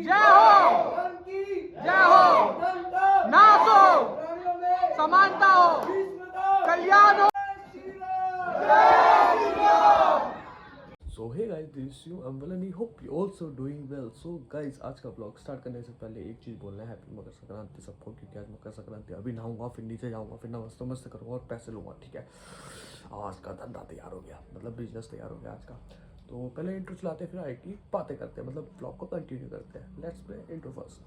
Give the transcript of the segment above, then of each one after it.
जय हो, धर्म की जय हो, धर्म का नाश हो, प्राणियों में समानता हो, भीष्म का कल्याण हो। So hey guys, this you अम्बलनी, hope you also doing well. So guys, आज का ब्लॉग स्टार्ट करने से पहले एक चीज़ बोलना है, हैप्पी मकर संक्रांति सबको, क्योंकि आज मकर संक्रांति। अभी नहाऊंगा, फिर नीचे जाऊंगा, फिर नमस्ते मस्त करूँगा और पैसे लूँगा, ठीक है। आज का धंधा तैयार हो गया, मतलब बिजनेस तैयार हो गया आज का। तो पहले इंट्रो चलाते, फिर आई की बातें करते हैं, मतलब ब्लॉग को कंटिन्यू करते हैं। Let's play intro first.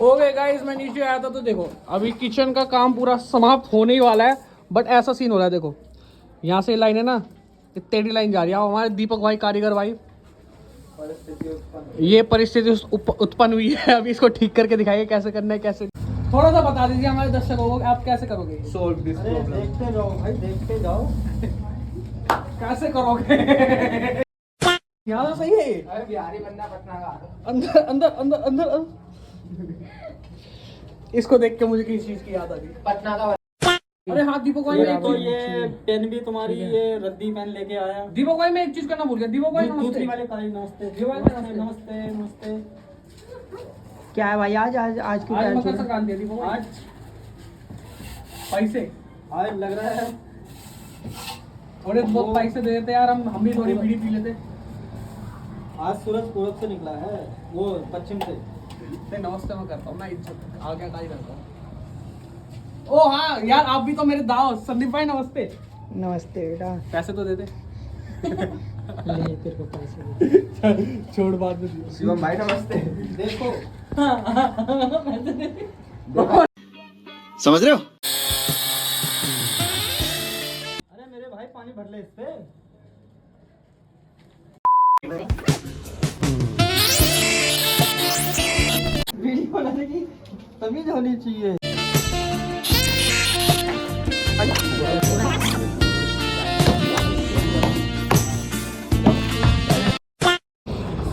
Okay guys, मैं नीचे आया था तो देखो अभी किचन का काम पूरा समाप्त होने ही वाला है। बट ऐसा सीन हो रहा है, देखो यहाँ से लाइन है ना, टेढ़ी लाइन जा रही है। हमारे दीपक भाई, कारीगर भाई, ये परिस्थिति उत्पन्न हुई है। अभी इसको ठीक करके दिखाइए कैसे करना है, कैसे। थोड़ा सा बता दीजिए हमारे दर्शकों को, आप कैसे करोगे सोल्व दिस प्रॉब्लम। देखते जाओ भाई, देखते जाओ कैसे करोगे। यहाँ तो सही है। अरे बिहारी बंदा पटना का अंदर अंदर अंदर अंदर इसको देख के मुझे किसी चीज की याद आ गई। पटना का। अरे हाँ दीपक भाई, मैं तो ये पेन भी तुम्हारी, ये रद्दी पेन लेके आया। दीपक भाई मैं एक चीज करना भूल गया। दीपक भाई दूसरी नमस्ते। वाले काली नमस्ते। दीपक भाई नमस्ते नमस्ते। नमस्ते नमस्ते। क्या है भाई, आज आज आज की आज क्या मकर चीज़ है? संक्रांति है दीपक भाई। आज पैसे आज लग रहा है थोड़े बहुत पैसे दे देते यार, हम भी थोड़ी बीड़ी पी लेते। आज सूरज पूरब से निकला है, वो पश्चिम से। नहीं नमस्ते मैं करता हूँ ना, इज्जत आ गया का ही करता हूँ। ओ हाँ यार, आप भी तो मेरे दाव। संदीप भाई नमस्ते। नमस्ते बेटा। पैसे तो दे दे। ले तेरे को पैसे दे। छोड़ बाद में दियो। शिवम भाई नमस्ते। देखो समझ रहे हो? अरे मेरे भाई पानी भर ले इस पे। वीडियो बनाने की तमीज होनी चाहिए।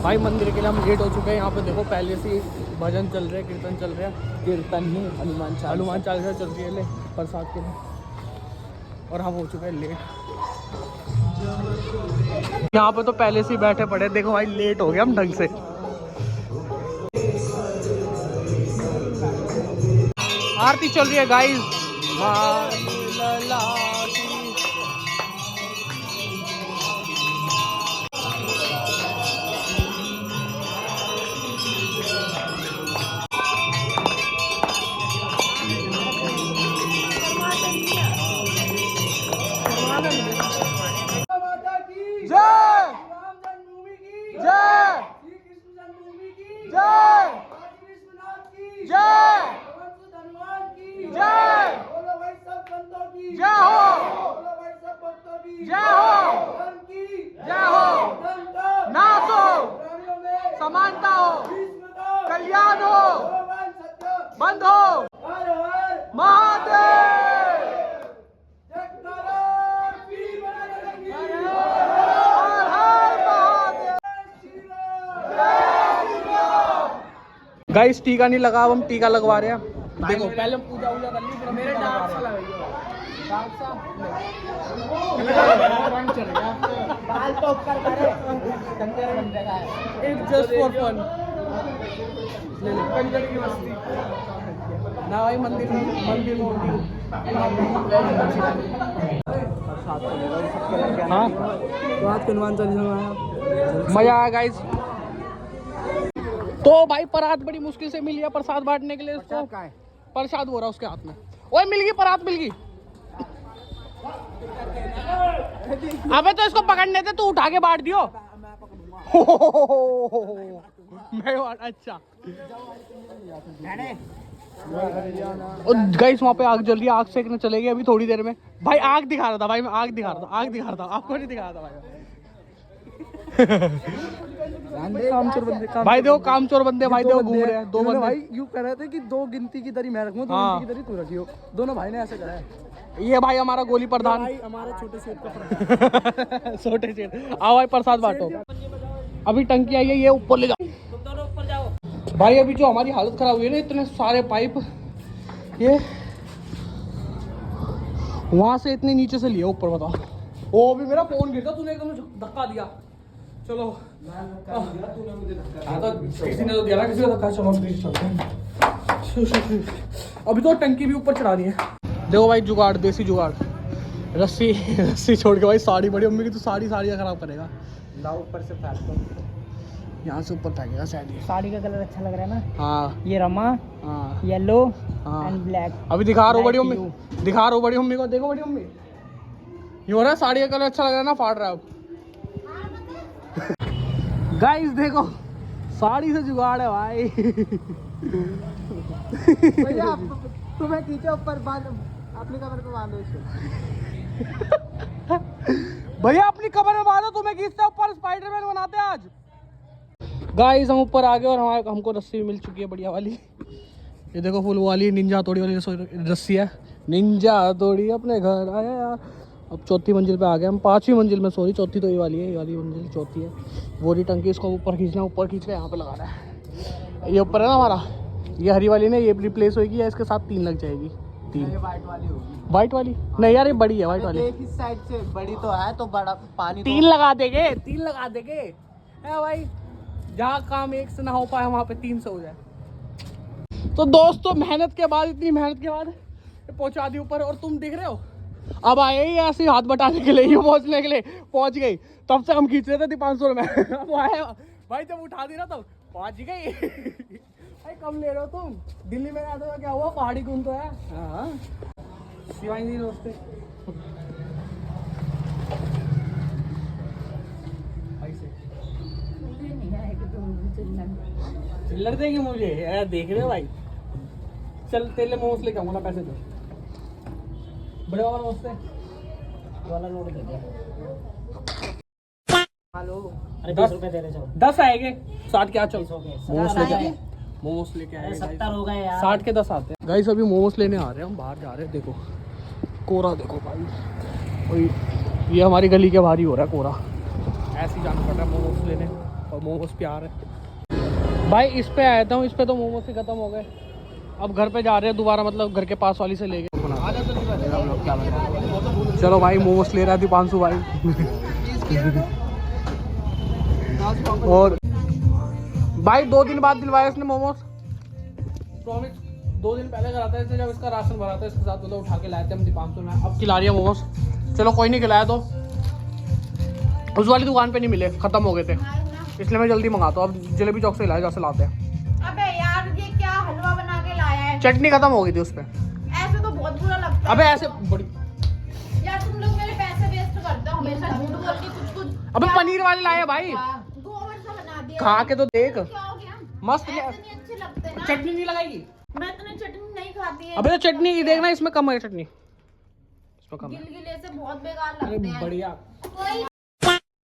भाई मंदिर के लिए हम लेट हो चुके हैं। यहाँ पे देखो पहले से ही भजन चल रहे हैं, कीर्तन चल रहे हैं। कीर्तन ही हनुमान चालीसा चल रही है ले प्रसाद के लिए, और हम हो चुके हैं लेट। यहाँ पे तो पहले से ही बैठे पड़े, देखो भाई लेट हो गए हम ढंग से। आरती चल रही है गाइस। माता की जय, राम जन्मभूमि की जय, श्री कृष्ण जन्मभूमि की जय, काशी विश्वनाथ की जय, भगवान हनुमान की जय, बोलो भाई सब संतों की जय हो, बोलो भाई सब भक्तों की जय हो, धर्म की जय हो, धर्म का नाश हो, प्राणियों में समानता हो, भीष्म का कल्याण हो, भगवान सत्य बंद हो। हर हर महादेव। जगतारा की बना रखेगी। हर हर महादेव। गाइस टीका नहीं लगा, अब हम टीका लगवा रहे हैं। देखो पहले हम पूजा वूजा कर ली, फिर मेरे डार्क सा रंग चल गया। बाल तो ऊपर करे, गंदे बन जाएगा। It's just for fun. ले ले कंजर की मस्ती ना भाई, मंदिर मंदिर हाँ तो आज हनुमान चालीसा मजा आया गाइस। तो भाई परात बड़ी मुश्किल से मिल गया प्रसाद बांटने के लिए। इसको प्रसाद हो रहा उसके हाथ में। ओए मिल गई परात, मिल गई। अबे तो इसको पकड़ने थे, तू उठा के बांट दियो। मैं अच्छा गाइस, वहाँ पे आग जल रही है, आग सेकने चलेगी अभी थोड़ी देर में। भाई आग दिखा रहा था भाई, मैं आग दिखा रहा था, आग दिखा रहा था, आपको नहीं दिखा रहा था भाई। कामचोर बंदे भाई देखो कामचोर बंदे, भाई देखो घूम रहे हैं दो बंदे। भाई यूं कह रहे थे कि दो गिनती की दरी मैं रखूंगा, दो हाँ। गिनती की दरी तू रखियो। दोनों भाई ने ऐसे करा है। ये भाई हमारा गोली प्रधान, भाई हमारे छोटे सेठ का छोटे सेठ। आओ भाई प्रसाद बांटो। अभी टंकी आई है, ये ऊपर ले जाओ। भाई अभी जो हमारी हालत खराब हुई है ना, इतने सारे पाइप, ये वहां से इतने नीचे से लिया ऊपर, बताओ। ओ भी मेरा फोन गिरता, तूने एकदम धक्का दिया। चलो तूने मुझे धक्का हाँ, तो किसी ने तो दिया ना, किसी का धक्का। चलो फ्रिज चलते हैं। अभी तो टंकी भी ऊपर चढ़ा दी है। देखो भाई जुगाड़, देसी जुगाड़। रस्सी रस्सी छोड़ के भाई साड़ी, बड़ी मम्मी की तो साड़ी खराब करेगा। लाओ ऊपर से फेंक दो। यहाँ से ऊपर फेंकेगा शायद ये। साड़ी का कलर अच्छा लग रहा है ना। हाँ ये रमा, हाँ येलो हाँ। And black. अभी दिखा रहा हूँ बड़ी Like मम्मी, दिखा रहा हूँ बड़ी मम्मी को। देखो बड़ी मम्मी, ये हो रहा है साड़ी का कलर अच्छा लग रहा है ना, फाड़ रहा है अब। गाइस देखो, साड़ी से जुगाड़ है भाई। भैया तुम्हें खींचो ऊपर, बांध अपनी कमर पे बांधो इसको। भैया अपनी कमर में बांधो, तुम्हें खींचते ऊपर, स्पाइडरमैन बनाते हैं आज। गाइस हम ऊपर आ गए और हमको रस्सी भी मिल चुकी है बढ़िया वाली। ये देखो फुल वाली निंजा हथौड़ी वाली रस्सी है। निंजा हथौड़ी अपने घर आया। अब चौथी मंजिल पे आ गए हम, 5वीं मंजिल में, सॉरी चौथी तो ये वाली है, ये वाली मंजिल चौथी है। वो रही टंकी, इसको ऊपर खींचना, ऊपर खींच के यहाँ पे लगाना है। ये ऊपर है ना हमारा, ये हरी वाली ने ये रिप्लेस होगी या इसके साथ 3 लग जाएगी। 3 वाइट वाली होगी। वाइट वाली नहीं यार, ये बड़ी है वाइट वाली। एक ही साइड से बड़ी तो है, तो बड़ा पानी 3 लगा देंगे, 3 लगा देंगे है भाई। जहाँ काम एक से ना हो पाए वहाँ पे 3 से हो जाए। तो दोस्तों मेहनत के बाद, इतनी मेहनत के बाद पहुँचा दी ऊपर, और तुम देख रहे हो अब आए ही ऐसे हाथ बटाने के लिए, ये पहुँचने के लिए पहुँच गई। तब से हम खींच रहे थे 500 में। अब आए भाई, जब उठा दी ना तब पहुँच गई। भाई कम ले रहे हो तुम, दिल्ली में रहते हो क्या हुआ, पहाड़ी घूम तो है। हाँ शिवानी दोस्ते चिल्लर देंगे मुझे यार, देख रहे हो भाई। चल तेरे मोमोस लेके आऊंगा ना, पैसे दो। बड़े वाला मोमोस थे वाला नोट दे दे। हेलो, अरे 10 रुपए दे रहे चलो। 10 आएंगे, 60 क्या चल मोमोस लेके आएंगे। मोमोस लेके आए 70 हो गए यार। 60 के 10 आते हैं गाइस। अभी मोमोस लेने आ रहे हैं हम, बाहर जा रहे हैं। देखो कोरा देखो भाई, और ये हमारी गली के बाहर ही हो रहा है कोरा। ऐसे ही जाना पड़ रहा है मोमोस लेने, और मोमोस पे आ रहे हैं भाई। इस पे आया था, इस पे तो मोमोस ही खत्म हो गए। अब घर पे जा रहे हैं दोबारा, मतलब घर के पास वाली से लेके। चलो भाई मोमोस ले रहा थी 500 भाई। और भाई 2 दिन बाद दिलवाया इसने मोमोस, प्रॉमिस। 2 दिन पहले कराता है इसने, जब इसका राशन भरा था इसके साथ, मतलब उठा के लाए थे हम 500 में। अब खिला रही है मोमोस। चलो कोई नहीं, खिलाया तो उस वाली दुकान पे नहीं मिले, खत्म हो गए थे, इसलिए मैं जल्दी मंगाता हूँ। अब जलेबी चौक से लाया, जैसे लाते हैं। अबे यार ये क्या हलवा बना के लाया है? चटनी खत्म हो गई थी उस पे। ऐसे तो बहुत बुरा लगता है। अबे ऐसे बड़ी, यार तुम लोग मेरे पैसे वेस्ट करते हो हमेशा, झूठ बोल के कुछ अबे पनीर वाले लाए भाई, गोबर सा बना दिया। खा के तो देख, क्या हो गया? मस्त। ऐसे नहीं अच्छे लगते ना। चटनी नहीं लगाएगी? मैं इतनी चटनी नहीं खाती है। अबे तो चटनी देखना, इसमें कम है चटनी, इसमें कम है। गिलगिले से बहुत बेकार अरे लगते हैं। बढ़िया। कोई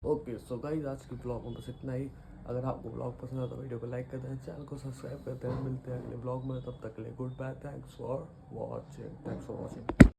ओके सो गाइस, आज की ब्लॉग में बस इतना ही। अगर आपको ब्लॉग पसंद है तो वीडियो को लाइक कर दें, चैनल को सब्सक्राइब करते हैं। मिलते हैं अगले ब्लॉग में, तब तक के लिए goodbye, thanks for watching.